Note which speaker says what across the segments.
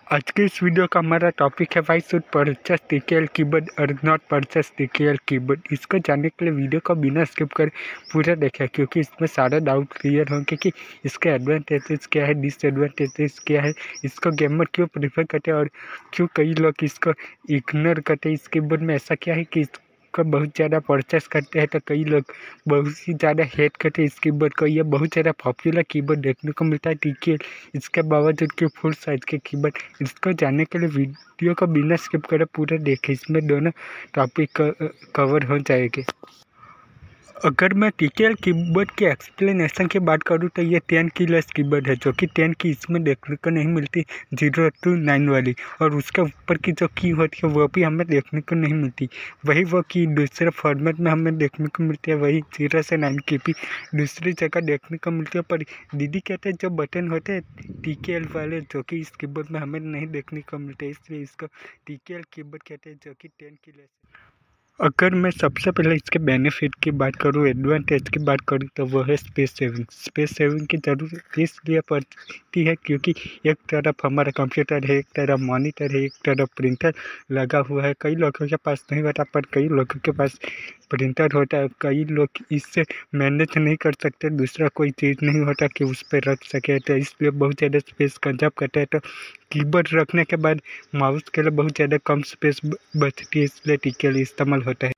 Speaker 1: आज के इस वीडियो का हमारा टॉपिक है why should purchase TKL keyboard और नॉट परचेस TKL कीबोर्ड। इसको जानने के लिए वीडियो को बिना स्किप कर पूरा देखें, क्योंकि इसमें सारे डाउट क्लियर होंगे कि इसके एडवांटेजेस क्या है, डिसएडवांटेजेस क्या है, इसको गेमर क्यों प्रीफर करते हैं और क्यों कई लोग इसको इग्नोर करते हैं। इस कीबोर्ड में ऐसा क्या है कि इसको बहुत ज़्यादा परचेस करते हैं तो कई लोग बहुत ही ज़्यादा हेट करते हैं इस कीबोर्ड को। ये बहुत ज़्यादा पॉपुलर कीबोर्ड देखने को मिलता है TKL, इसके बावजूद कि फुल साइज के कीबोर्ड। इसको जानने के लिए वीडियो को बिना स्किप करे पूरा देखें, इसमें दोनों टॉपिक कवर हो जाएंगे। अगर मैं TKL कीबोर्ड के एक्सप्लेनेशन की बात करूं तो ये 10 कीलेस कीबोर्ड है, जो कि 10 की इसमें देखने को नहीं मिलती 0 to 9 वाली, और उसके ऊपर की जो की होती है वो भी हमें देखने को नहीं मिलती। वही वो की दूसरे फॉर्मेट में हमें देखने को मिलती है, वही 0 से 9 की भी दूसरी जगह देखने को मिलती है। पर दीदी कहते हैं जो बटन होते हैं TKL वाले, जो कि इस कीबोर्ड में हमें नहीं देखने को मिलते, इसलिए इसको TKL कीबोर्ड कहते हैं, जो कि 10 कीलेस। अगर मैं सबसे पहले इसके बेनिफिट की बात करूँ, एडवांटेज की बात करूँ, तो वो है स्पेस सेविंग। स्पेस सेविंग की ज़रूरत इसलिए पड़ती है क्योंकि एक तरफ हमारा कंप्यूटर है, एक तरफ मॉनिटर है, एक तरफ प्रिंटर लगा हुआ है। कई लोगों के पास नहीं होता, पर कई लोगों के पास प्रिंटर होता है। कई लोग इससे मैनेज नहीं कर सकते, दूसरा कोई चीज़ नहीं होता कि उस पर रख सके, तो इसलिए बहुत ज़्यादा स्पेस कंजर्व करते हैं। तो कीबोर्ड रखने के बाद माउस के लिए बहुत ज़्यादा कम स्पेस बचती है, इसलिए TKL इस्तेमाल होता है।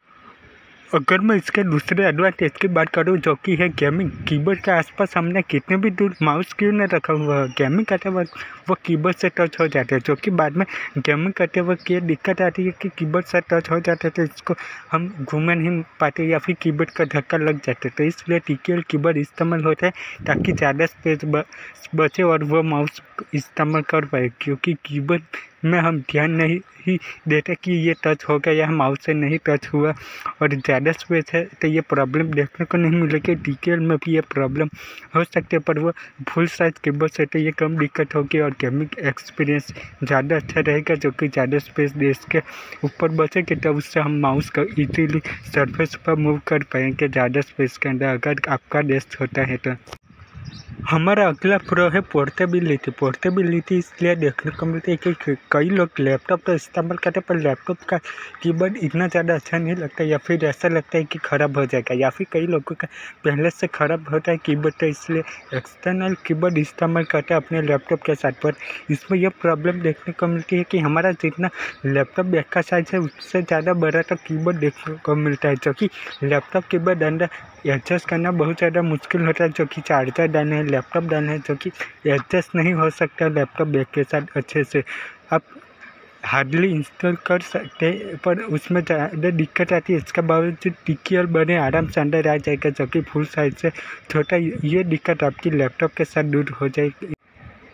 Speaker 1: अगर मैं इसके दूसरे एडवांटेज की बात करूं, जो कि है गेमिंग। कीबोर्ड के आसपास हमने कितने भी दूर माउस क्यों न रखा हुआ है, गेमिंग करते वक्त वो कीबोर्ड से टच हो जाते हैं, जो कि बाद में गेमिंग करते वक्त ये दिक्कत आती है कि कीबोर्ड से टच हो जाते हैं तो इसको हम घूम नहीं पाते या फिर कीबोर्ड का धक्का लग जाता है। तो इसलिए TKL कीबोर्ड इस्तेमाल होता है ताकि ज़्यादा स्पेस बचे और वो माउस इस्तेमाल कर पाए, क्योंकि कीबोर्ड में हम ध्यान नहीं ही देते कि ये टच हो गया या माउस से नहीं टच हुआ और ज़्यादा स्पेस है तो ये प्रॉब्लम देखने को नहीं मिलेगी। TKL में भी ये प्रॉब्लम हो सकती है, पर वो फुल साइज कीबोर्ड से तो ये कम दिक्कत होगी और गेमिंग एक्सपीरियंस ज़्यादा अच्छा रहेगा, जो कि ज़्यादा स्पेस देश के ऊपर बचेगी, तो उससे हम माउस का इजीली सरफेस पर मूव कर पाएंगे ज़्यादा स्पेस के अंदर, अगर आपका डेस्क होता है तो। हमारा अगला प्रो है पोर्टेबिलिटी। पोर्टेबिलिटी इसलिए देखने को मिलती है कि कई लोग लैपटॉप तो इस्तेमाल करते हैं, पर लैपटॉप का कीबोर्ड इतना ज़्यादा अच्छा नहीं लगता, या फिर ऐसा लगता है कि ख़राब हो जाएगा, या फिर कई लोगों का पहले से ख़राब होता है कीबोर्ड, तो इसलिए एक्सटर्नल कीबोर्ड इस्तेमाल करते हैं अपने लैपटॉप के साथ। पर इसमें यह प्रॉब्लम देखने को मिलती है कि हमारा जितना लैपटॉप बैग का साइज़ है उससे ज़्यादा बड़ा तो कीबोर्ड देखने को मिलता है, जो कि लैपटॉप कीबोर्ड अंदर एडजस्ट करना बहुत ज़्यादा मुश्किल होता है, जो कि चार्जर डालना है, लैपटॉप डालना है, जो कि एडजस्ट नहीं हो सकता लैपटॉप बैग के साथ अच्छे से। आप हार्डली इंस्टॉल कर सकते हैं, पर उसमें ज़्यादा दिक्कत आती है। इसके बावजूद TKL बने आराम से अंदर आ जाएगा, जो कि फुल साइज से छोटा, ये दिक्कत आपकी लैपटॉप के साथ दूर हो जाएगी।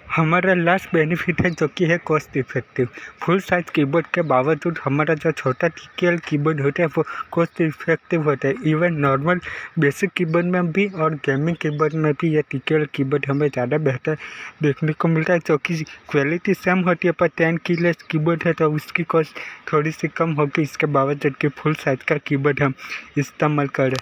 Speaker 1: हमारा लास्ट बेनिफिट है, जो कि है cost effective. Full size keyboard के बावजूद हमारा जो छोटा TKL कीबोर्ड होता है वो कॉस्ट इफेक्टिव होता है। इवन नॉर्मल बेसिक कीबोर्ड में भी और गेमिंग कीबोर्ड में भी ये TKL कीबोर्ड हमें ज़्यादा बेहतर देखने को मिलता है, जो कि क्वालिटी सेम होती है, पर 10 कीलेस कीबोर्ड है तो उसकी कॉस्ट थोड़ी सी कम होगी, इसके बावजूद कि फुल साइज का कीबोर्ड हम इस्तेमाल करें।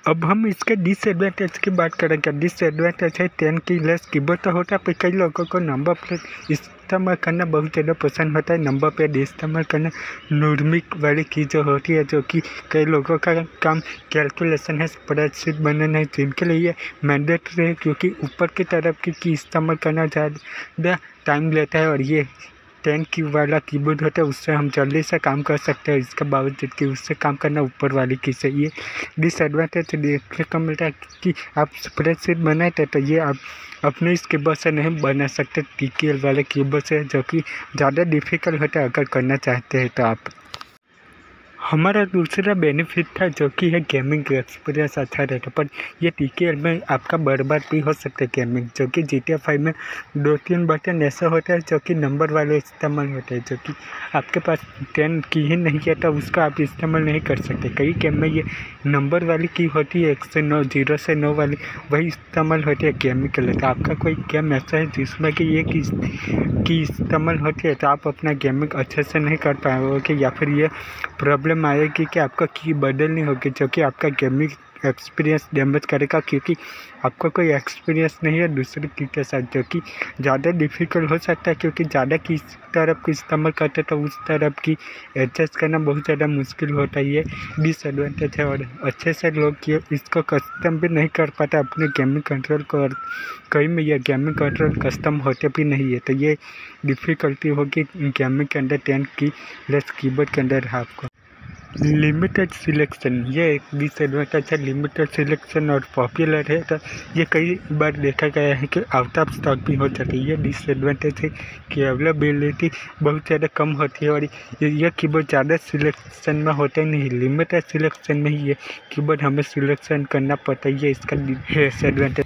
Speaker 1: अब हम इसके डिसएडवांटेज की बात करेंगे। डिसएडवांटेज है 10 कीलेस कीबोर्ड तो होता है, पर कई लोगों को नंबर प्लेट इस्तेमाल करना बहुत ज़्यादा पसंद होता है। नंबर प्लेट इस्तेमाल करना न्यूमेरिक वाली की जो होती है, जो कि कई लोगों का काम कैलकुलेशन है, स्प्रेडशीट बनाना है, जिनके लिए ये मैंडेटरी है, क्योंकि ऊपर की तरफ की इस्तेमाल करना ज़्यादा टाइम लेता है, और ये 10 की वाला कीबोर्ड होता है उससे हम जल्दी से काम कर सकते हैं, इसके बावजूद कि उससे काम करना ऊपर वाली की से। ये डिसएडवांटेज देखने को मिलता है कि आप स्प्रेडशीट बनाते तो ये आप अपने इस कीबोर्ड से नहीं बना सकते TKL वाले कीबोर्ड से, जो कि ज़्यादा डिफ़िकल्ट होता है अगर करना चाहते हैं तो आप। हमारा दूसरा बेनिफिट था, जो कि है गेमिंग एक्सपीरियंस अच्छा रहता है, पर ये TKL में आपका बर्बाद भी हो सकता है गेमिंग, जो कि GTA 5 में 2-3 बटन ऐसे होते हैं जो कि नंबर वाले इस्तेमाल होते हैं, जो कि आपके पास 10 की ही नहीं है तो उसका आप इस्तेमाल नहीं कर सकते। कई गेम में ये नंबर वाली की होती है, 1 से 9, 0 से 9 वाली, वही इस्तेमाल होती है गेमिंग के लिए। तो आपका कोई गेम ऐसा है जिसमें कि ये की इस्तेमाल होती है तो आप अपना गेमिंग अच्छे से नहीं कर पाओगे, या फिर ये प्रॉब्लम आएगी कि आपका की बदलनी होगी, जो कि आपका गेमिंग एक्सपीरियंस डैमेज करेगा, क्योंकि आपका कोई एक्सपीरियंस नहीं है दूसरे की के साथ, जो कि ज़्यादा डिफ़िकल्ट हो सकता है, क्योंकि ज़्यादा किस तरफ की इस्तेमाल करते तो उस तरफ की एडजस्ट करना बहुत ज़्यादा मुश्किल होता है। ये डिसएडवांटेज है। और अच्छे से लोग ये इसको कस्टम भी नहीं कर पाता अपने गेमिंग कंट्रोल को, और कई में ये गेमिंग कंट्रोल कस्टम होते भी नहीं है। तो ये डिफ़िकल्टी होगी गेमिंग के अंदर 10 की लेस कीबोर्ड के अंदर है आपको। लिमिटेड सिलेक्शन, ये एक डिसएडवांटेज है। लिमिटेड सिलेक्शन और पॉपुलर है, तो ये कई बार देखा गया है कि आउट ऑफ स्टॉक भी हो जाती है। ये डिसएडवांटेज है कि अवेलेबिलिटी बहुत ज़्यादा कम होती है, और ये कीबोर्ड ज़्यादा सिलेक्शन में होता ही नहीं, लिमिटेड सिलेक्शन में ही ये कीबोर्ड हमें सिलेक्शन करना पड़ता है। ये इसका डिसएडवांटेज।